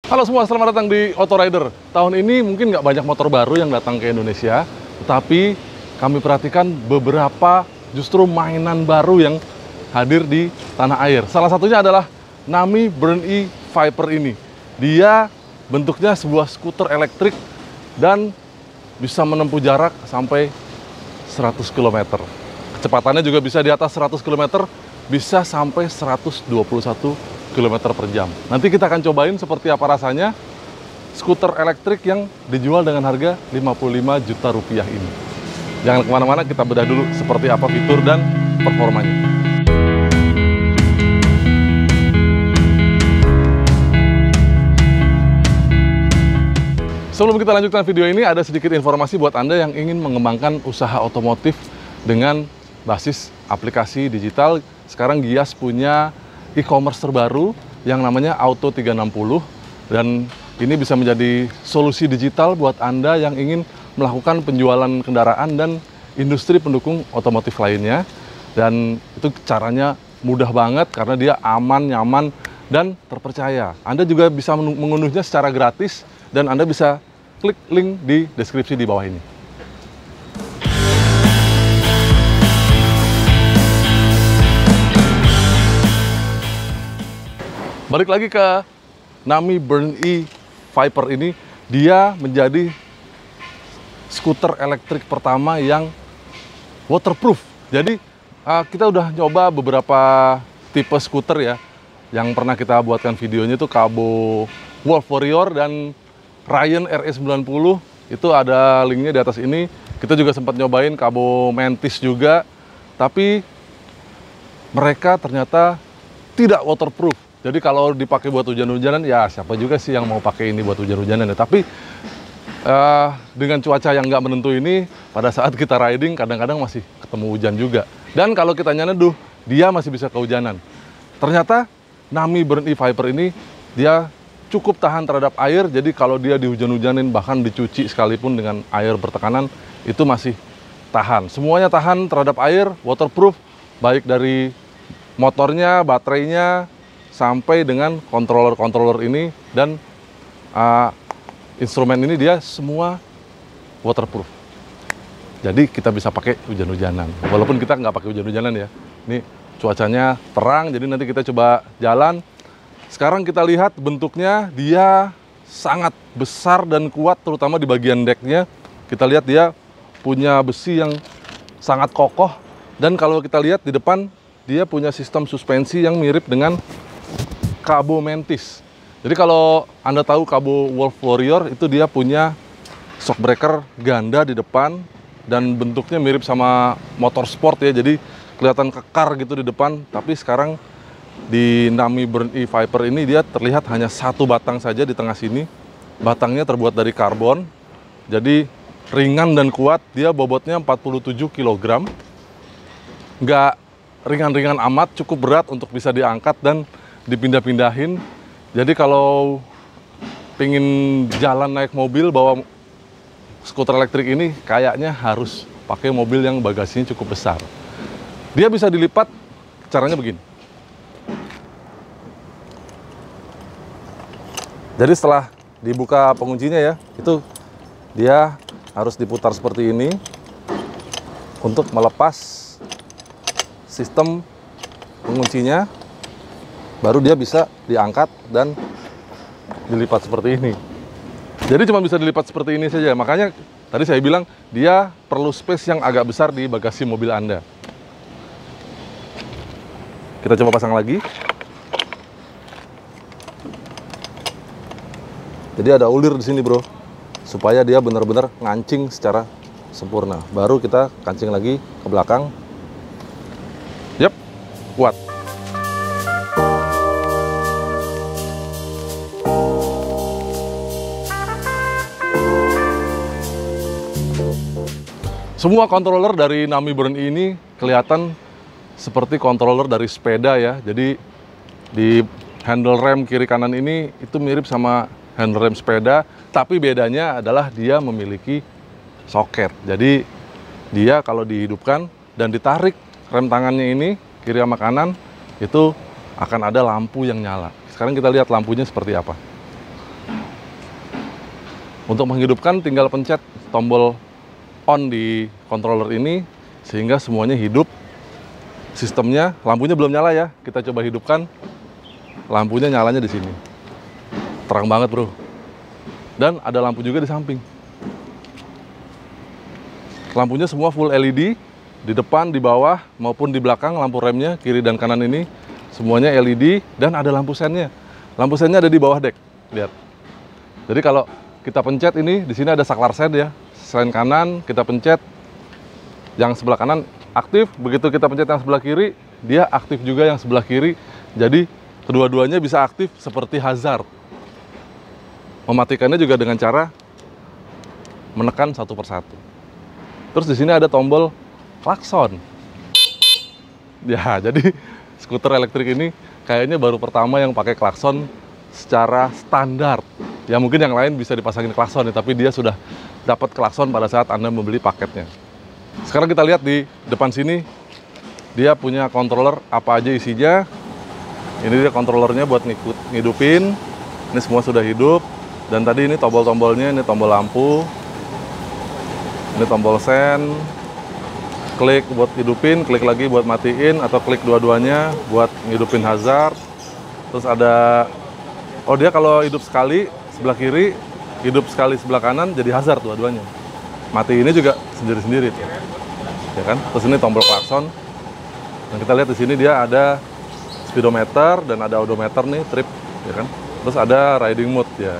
Halo semua, selamat datang di Autorider. Tahun ini mungkin nggak banyak motor baru yang datang ke Indonesia, tetapi kami perhatikan beberapa justru mainan baru yang hadir di tanah air. Salah satunya adalah Nami Burn E Viper ini. Dia bentuknya sebuah skuter elektrik dan bisa menempuh jarak sampai 100 km. Kecepatannya juga bisa di atas 100 km, bisa sampai 121 km per jam. Nanti kita akan cobain seperti apa rasanya skuter elektrik yang dijual dengan harga 55 juta rupiah ini. Jangan kemana-mana, kita bedah dulu seperti apa fitur dan performanya. Sebelum kita lanjutkan video ini, ada sedikit informasi buat Anda yang ingin mengembangkan usaha otomotif dengan basis aplikasi digital. Sekarang Gias punya e-commerce terbaru yang namanya Auto 360, dan ini bisa menjadi solusi digital buat Anda yang ingin melakukan penjualan kendaraan dan industri pendukung otomotif lainnya. Dan itu caranya mudah banget karena dia aman, nyaman, dan terpercaya. Anda juga bisa mengunduhnya secara gratis dan Anda bisa klik link di deskripsi di bawah ini. Balik lagi ke Nami Burn E Viper ini, dia menjadi skuter elektrik pertama yang waterproof. Jadi kita udah nyoba beberapa tipe skuter ya, yang pernah kita buatkan videonya itu Kabo Wolf Warrior dan Ryan RE90, itu ada linknya di atas ini. Kita juga sempat nyobain Kabo Mantis juga, tapi mereka ternyata tidak waterproof. Jadi kalau dipakai buat hujan-hujanan, ya siapa juga sih yang mau pakai ini buat hujan-hujanan ya. Tapi dengan cuaca yang nggak menentu ini, pada saat kita riding kadang-kadang masih ketemu hujan juga. Dan kalau kita nyeduh, dia masih bisa kehujanan. Ternyata Nami Burn E Viper ini dia cukup tahan terhadap air, jadi kalau dia dihujan-hujanin, bahkan dicuci sekalipun dengan air bertekanan, itu masih tahan. Semuanya tahan terhadap air, waterproof, baik dari motornya, baterainya, sampai dengan controller ini, dan instrumen ini dia semua waterproof. Jadi kita bisa pakai hujan-hujanan, walaupun kita nggak pakai hujan-hujanan ya. Ini cuacanya terang, jadi nanti kita coba jalan. Sekarang kita lihat bentuknya, dia sangat besar dan kuat, terutama di bagian decknya. Kita lihat dia punya besi yang sangat kokoh, dan kalau kita lihat di depan, dia punya sistem suspensi yang mirip dengan Kabo Mantis. Jadi kalau Anda tahu Kabo Wolf Warrior, itu dia punya shock breaker ganda di depan, dan bentuknya mirip sama motor sport ya, jadi kelihatan kekar gitu di depan. Tapi sekarang di Nami Burn E Viper ini dia terlihat hanya satu batang saja di tengah sini. Batangnya terbuat dari karbon, jadi ringan dan kuat. Dia bobotnya 47 kg. Nggak ringan-ringan amat, cukup berat untuk bisa diangkat dan dipindah-pindahin. Jadi kalau pingin jalan naik mobil bawa skuter elektrik ini, kayaknya harus pakai mobil yang bagasinya cukup besar. Dia bisa dilipat, caranya begini. Jadi setelah dibuka penguncinya ya, itu dia harus diputar seperti ini untuk melepas sistem penguncinya, baru dia bisa diangkat dan dilipat seperti ini. Jadi cuma bisa dilipat seperti ini saja, makanya tadi saya bilang dia perlu space yang agak besar di bagasi mobil Anda. Kita coba pasang lagi. Jadi ada ulir di sini bro, supaya dia benar-benar ngancing secara sempurna. Baru kita kancing lagi ke belakang. Yap, kuat. Semua controller dari Nami Burn E ini kelihatan seperti controller dari sepeda ya. Jadi di handle rem kiri kanan ini itu mirip sama handle rem sepeda, tapi bedanya adalah dia memiliki soket. Jadi dia kalau dihidupkan dan ditarik rem tangannya ini kiri sama kanan, itu akan ada lampu yang nyala. Sekarang kita lihat lampunya seperti apa. Untuk menghidupkan tinggal pencet tombol on di controller ini sehingga semuanya hidup. Sistemnya, lampunya belum nyala ya. Kita coba hidupkan. Lampunya nyalanya di sini. Terang banget, bro. Dan ada lampu juga di samping. Lampunya semua full LED, di depan, di bawah, maupun di belakang. Lampu remnya, kiri dan kanan ini semuanya LED, dan ada lampu sennya. Lampu sennya ada di bawah dek, lihat. Jadi kalau kita pencet ini, di sini ada saklar sen ya. Sen kanan, kita pencet yang sebelah kanan aktif. Begitu kita pencet yang sebelah kiri, dia aktif juga yang sebelah kiri. Jadi kedua-duanya bisa aktif seperti hazard. Mematikannya juga dengan cara menekan satu persatu. Terus di sini ada tombol klakson. Ya, jadi skuter elektrik ini kayaknya baru pertama yang pakai klakson secara standar. Ya mungkin yang lain bisa dipasangin klakson ya, tapi dia sudah dapat klakson pada saat Anda membeli paketnya. Sekarang kita lihat di depan sini, dia punya controller apa aja isinya. Ini dia controllernya buat ngidupin. Ini semua sudah hidup. Dan tadi ini tombol-tombolnya, ini tombol lampu, ini tombol sen, klik buat hidupin, klik lagi buat matiin, atau klik dua-duanya buat ngidupin hazard. Terus ada, oh dia kalau hidup sekali sebelah kiri, hidup sekali sebelah kanan, jadi hazard dua-duanya. Mati ini juga sendiri-sendiri, ya kan? Terus ini tombol klakson. Dan kita lihat di sini dia ada speedometer dan ada odometer nih, trip, ya kan? Terus ada riding mode ya.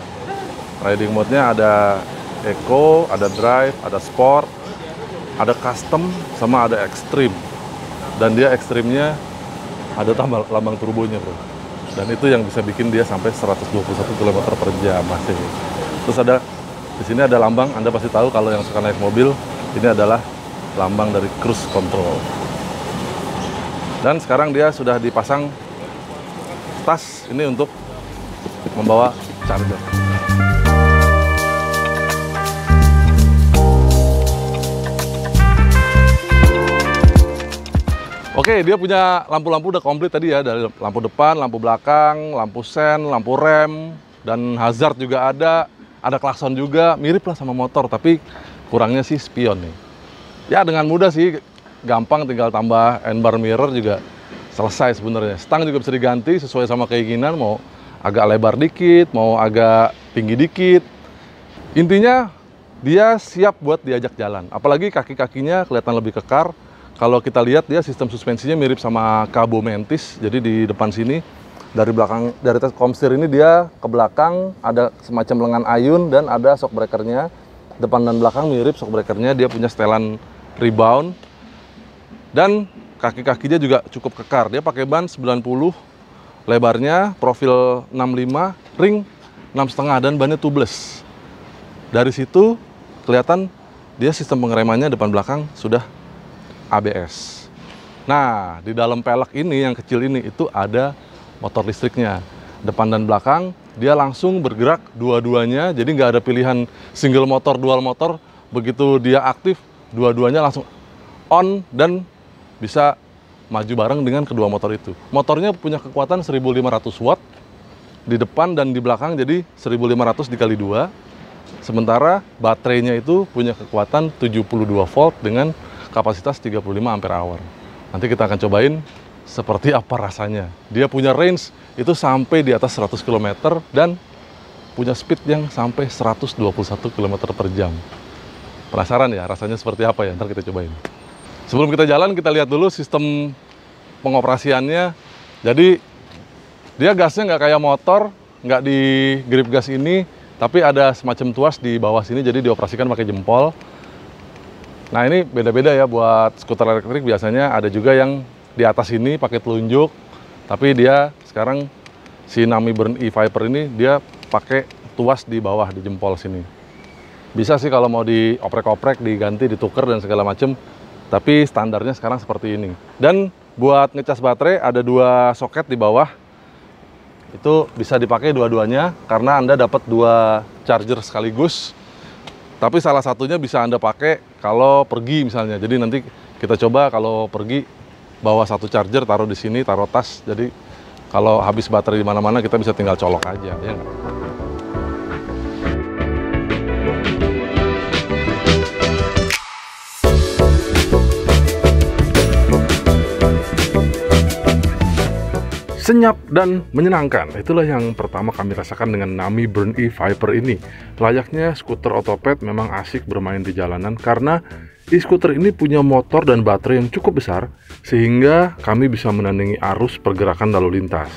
Riding mode-nya ada eco, ada drive, ada sport, ada custom, sama ada extreme. Dan dia ekstrimnya ada tambah lambang turbonya, bro. Dan itu yang bisa bikin dia sampai 121 km per jam masih. Terus ada di sini ada lambang, Anda pasti tahu kalau yang suka naik mobil, ini adalah lambang dari cruise control. Dan sekarang dia sudah dipasang tas ini untuk membawa charger. Oke, dia punya lampu-lampu udah komplit tadi ya, dari lampu depan, lampu belakang, lampu sen, lampu rem, dan hazard juga ada klakson juga, mirip lah sama motor, tapi kurangnya sih spion nih. Ya dengan mudah sih, gampang, tinggal tambah N-bar mirror juga selesai sebenarnya. Stang juga bisa diganti sesuai sama keinginan, mau agak lebar dikit, mau agak tinggi dikit. Intinya dia siap buat diajak jalan, apalagi kaki-kakinya kelihatan lebih kekar. Kalau kita lihat dia sistem suspensinya mirip sama Kabo Mentis, jadi di depan sini, dari belakang, dari komstir ini dia ke belakang ada semacam lengan ayun dan ada shock breakernya. Depan dan belakang mirip shock breakernya, dia punya setelan rebound. Dan kaki-kakinya juga cukup kekar, dia pakai ban 90, lebarnya profil 65, ring 6,5 dan bannya tubeless. Dari situ kelihatan dia sistem pengeremannya depan belakang sudah ABS. Nah, di dalam pelek ini yang kecil ini itu ada motor listriknya. Depan dan belakang dia langsung bergerak dua-duanya, jadi nggak ada pilihan single motor, dual motor. Begitu dia aktif, dua-duanya langsung on dan bisa maju bareng dengan kedua motor itu. Motornya punya kekuatan 1500 watt di depan dan di belakang, jadi 1500 dikali 2. Sementara baterainya itu punya kekuatan 72 volt dengan kapasitas 35 ampere hour. Nanti kita akan cobain seperti apa rasanya. Dia punya range itu sampai di atas 100 km dan punya speed yang sampai 121 km per jam. Penasaran ya rasanya seperti apa ya? Ntar kita cobain. Sebelum kita jalan, kita lihat dulu sistem pengoperasiannya. Jadi dia gasnya nggak kayak motor, nggak di grip gas ini, tapi ada semacam tuas di bawah sini, jadi dioperasikan pakai jempol. Nah ini beda-beda ya, buat skuter elektrik biasanya ada juga yang di atas ini pakai telunjuk, tapi dia sekarang si Nami Burn E-Viper ini dia pakai tuas di bawah di jempol sini. Bisa sih kalau mau dioprek-oprek, diganti, ditukar dan segala macam, tapi standarnya sekarang seperti ini. Dan buat ngecas baterai ada 2 soket di bawah, itu bisa dipakai dua-duanya karena Anda dapat 2 charger sekaligus. Tapi salah satunya bisa Anda pakai kalau pergi misalnya. Jadi nanti kita coba kalau pergi bawa 1 charger, taruh di sini, taruh tas. Jadi kalau habis baterai di mana-mana kita bisa tinggal colok aja, ya nggak? senyap dan menyenangkan. Itulah yang pertama kami rasakan dengan Nami Burn E Viper ini. Layaknya skuter otopet, memang asik bermain di jalanan karena e-skuter ini punya motor dan baterai yang cukup besar sehingga kami bisa menandingi arus pergerakan lalu lintas.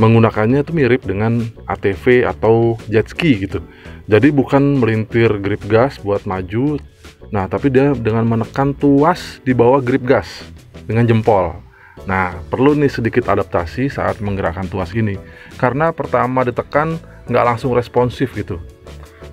Menggunakannya itu mirip dengan ATV atau jet ski gitu. Jadi bukan melintir grip gas buat maju, nah tapi dia dengan menekan tuas di bawah grip gas dengan jempol. Nah, perlu nih sedikit adaptasi saat menggerakkan tuas ini karena pertama ditekan nggak langsung responsif gitu.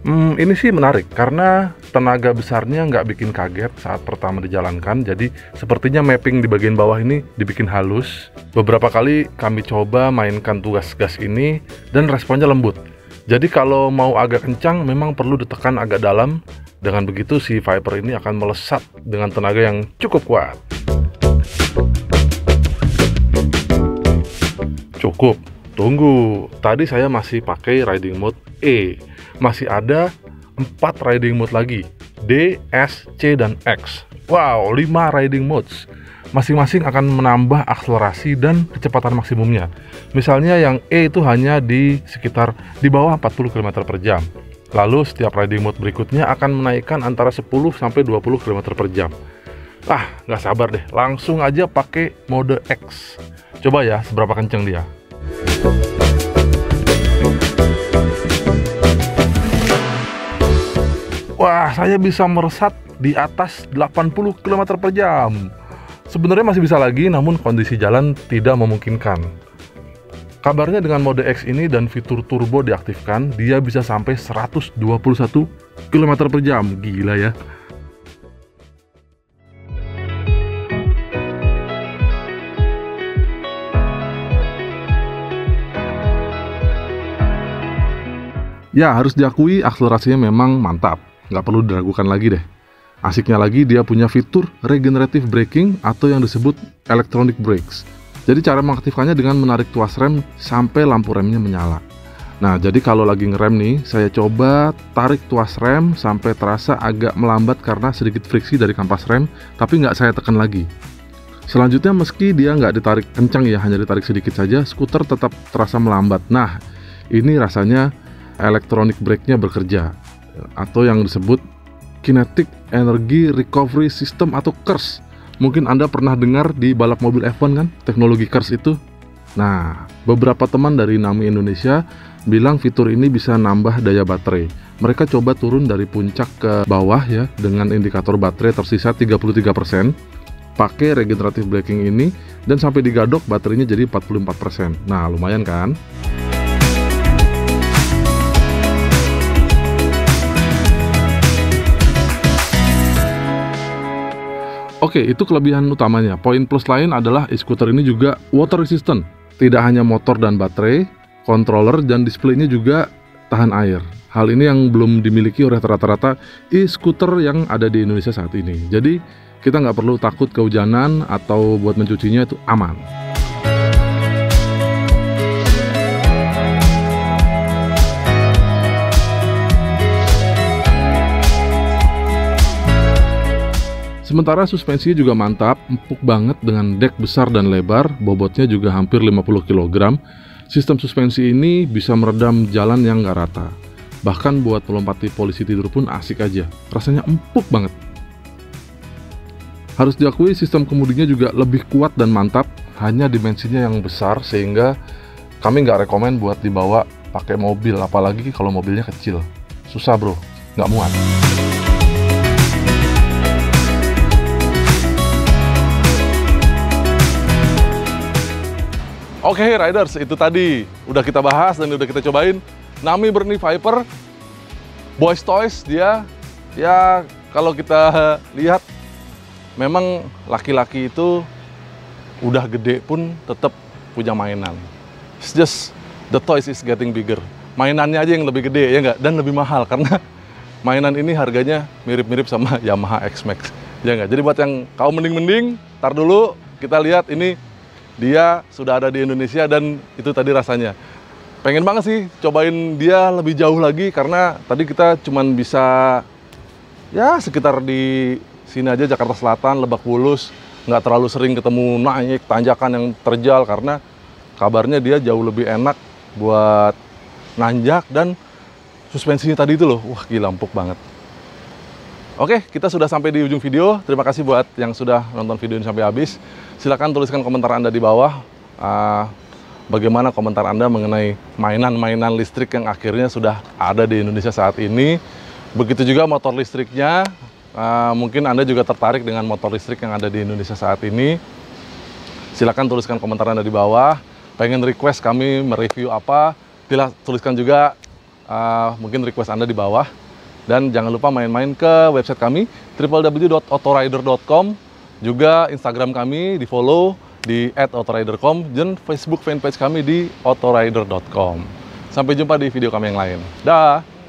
Ini sih menarik karena tenaga besarnya nggak bikin kaget saat pertama dijalankan, jadi sepertinya mapping di bagian bawah ini dibikin halus. Beberapa kali kami coba mainkan tugas gas ini dan responnya lembut. Jadi kalau mau agak kencang memang perlu ditekan agak dalam. Dengan begitu si Viper ini akan melesat dengan tenaga yang cukup kuat. Cukup, tunggu. Tadi saya masih pakai riding mode E. Masih ada 4 riding mode lagi, D, S, C, dan X. Wow, 5 riding modes. Masing-masing akan menambah akselerasi dan kecepatan maksimumnya. Misalnya yang E itu hanya di sekitar di bawah 40 km per jam. Lalu setiap riding mode berikutnya akan menaikkan antara 10 sampai 20 km per jam. Nggak sabar deh, langsung aja pakai mode X. Coba ya, seberapa kenceng dia. Wah, saya bisa meresat di atas 80 km per jam. Sebenarnya masih bisa lagi, namun kondisi jalan tidak memungkinkan. Kabarnya dengan mode X ini dan fitur turbo diaktifkan, dia bisa sampai 121 km per jam. Gila ya. Ya, harus diakui akselerasinya memang mantap. Nggak perlu diragukan lagi deh. Asiknya lagi dia punya fitur regenerative braking atau yang disebut electronic brakes. Jadi cara mengaktifkannya dengan menarik tuas rem sampai lampu remnya menyala. Nah, jadi kalau lagi ngerem nih, saya coba tarik tuas rem sampai terasa agak melambat karena sedikit friksi dari kampas rem, tapi nggak saya tekan lagi. Selanjutnya meski dia nggak ditarik kencang ya, hanya ditarik sedikit saja, skuter tetap terasa melambat. Nah, ini rasanya electronic brake-nya bekerja, atau yang disebut Kinetic Energy Recovery System atau KERS. Mungkin Anda pernah dengar di balap mobil F1 kan, teknologi KERS itu. Nah, beberapa teman dari Nami Indonesia bilang fitur ini bisa nambah daya baterai. Mereka coba turun dari puncak ke bawah ya, dengan indikator baterai tersisa 33%, pakai regenerative braking ini, dan sampai digadok baterainya jadi 44%. Nah, lumayan kan? Oke, itu kelebihan utamanya. Poin plus lain adalah e-skuter ini juga water resistant. Tidak hanya motor dan baterai, controller dan displaynya juga tahan air. Hal ini yang belum dimiliki oleh rata-rata e-skuter yang ada di Indonesia saat ini. Jadi, kita nggak perlu takut kehujanan atau buat mencucinya itu aman. Sementara suspensinya juga mantap, empuk banget dengan dek besar dan lebar, bobotnya juga hampir 50 kg. Sistem suspensi ini bisa meredam jalan yang nggak rata. Bahkan buat melompati polisi tidur pun asik aja, rasanya empuk banget. Harus diakui sistem kemudinya juga lebih kuat dan mantap, hanya dimensinya yang besar sehingga kami nggak rekomen buat dibawa pakai mobil, apalagi kalau mobilnya kecil. Susah bro, nggak muat. Oke, riders, itu tadi udah kita bahas dan udah kita cobain Nami Burn E Viper Boys Toys. Dia ya kalau kita lihat memang laki-laki itu udah gede pun tetap punya mainan. It's just the toys is getting bigger. Mainannya aja yang lebih gede ya nggak, dan lebih mahal karena mainan ini harganya mirip-mirip sama Yamaha X-Max ya nggak. Jadi buat yang kaum mending-mending, tar dulu kita lihat ini. Dia sudah ada di Indonesia dan itu tadi rasanya. Pengen banget sih cobain dia lebih jauh lagi karena tadi kita cuman bisa ya sekitar di sini aja, Jakarta Selatan, Lebak Bulus. Nggak terlalu sering ketemu naik tanjakan yang terjal karena kabarnya dia jauh lebih enak buat nanjak, dan suspensinya tadi itu loh, wah gila, empuk banget. Oke, kita sudah sampai di ujung video. Terima kasih buat yang sudah nonton video ini sampai habis. Silahkan tuliskan komentar Anda di bawah. Bagaimana komentar Anda mengenai mainan-mainan listrik yang akhirnya sudah ada di Indonesia saat ini. Begitu juga motor listriknya. Mungkin Anda juga tertarik dengan motor listrik yang ada di Indonesia saat ini. Silahkan tuliskan komentar Anda di bawah. Pengen request kami mereview apa, tuliskan juga mungkin request Anda di bawah. Dan jangan lupa main-main ke website kami www.autorider.com. Juga Instagram kami di follow di @autorider.com, dan Facebook fanpage kami di autorider.com. Sampai jumpa di video kami yang lain. Dah.